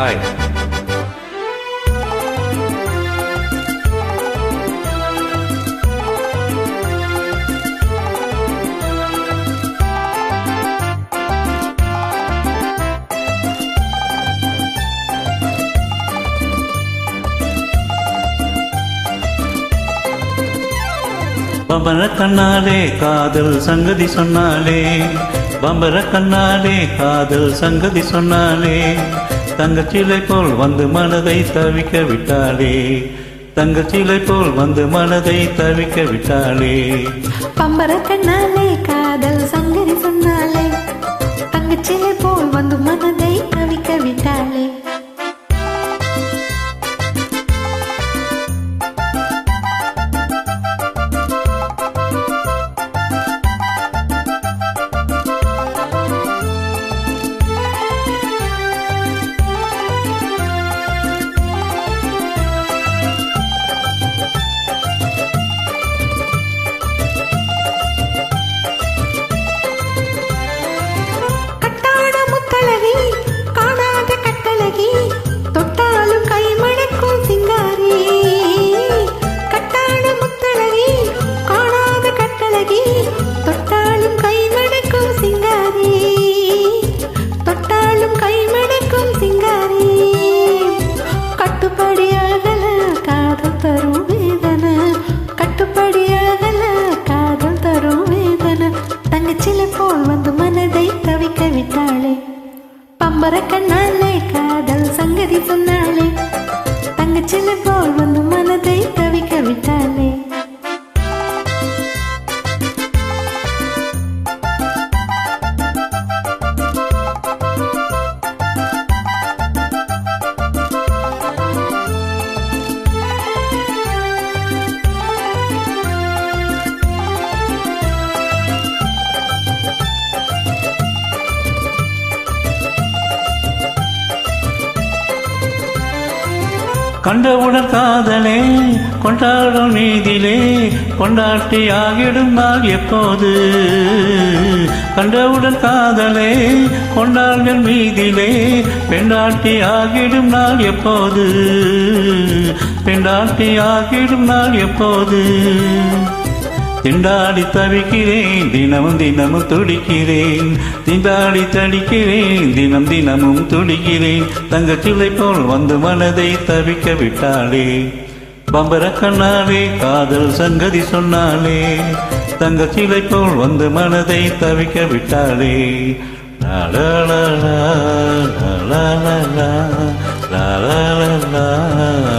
Hi. பம்பர கண்ணாலே காதல் சங்கதி சொன்னாலே, பம்பர கண்ணாலே காதல் சங்கதி சொன்னாலே, தங்கச்சிலை போல் வந்து மனதை தவிக்க விட்டாளே, தங்கச்சிலை போல் வந்து மனதை தவிக்க விட்டாளே. பம்பர கண்ணாலே காதல் சங்கதி சொன்னாலே, தங்கச்சிலை போல் வந்து மனதை தவிக்க விட்டாளே. தொட்டாலும் கை மணக்கும் சிங்காரி, கட்டான முத்தழகி காணாத கட்டழகி, தொட்டாலும் கை மணக்கும் சிங்காரி, தொட்டாலும் கை மணக்கும் சிங்காரி. கட்டுப்படியாகல காதல் தரும் வேதனை, கட்டுப்படியாகல காதல் தரும் வேதனை, தங்கச்சிலை போல் வந்து மனதை தவிக்க விட்டாளே. பம்பர கண்ணாலே காதல் சங்கதி சொன்னாலே, தங்கச்சிலை போல் வந்து மனதை தவிக்க விட்டாளே. கண்டவுடன் காதலே கொண்டாடும் நீதிலே, கொண்டாட்டி ஆகிடும் நாள் எப்போது, கண்டவுடன் காதலே கொண்டாடும் மீதிலே, பெண்டாட்டி ஆகிடும் நாள் எப்போது, பெண்டாட்டி ஆகிடும் நாள் எப்போது. திண்டாடி தவிக்கிறேன் தினமும் தினமும் துடிக்கிறேன், திண்டாடி தடிக்கிறேன் தினம் தினமும் துடிக்கிறேன், தங்கச்சிலை போல் வந்து மனதை தவிக்க விட்டாளே. பம்பர கண்ணாலே காதல் சங்கதி சொன்னாலே, தங்கச்சிலை போல் வந்து மனதை தவிக்க விட்டாளே. லா லா லா லா லா லா லா லா லா லா.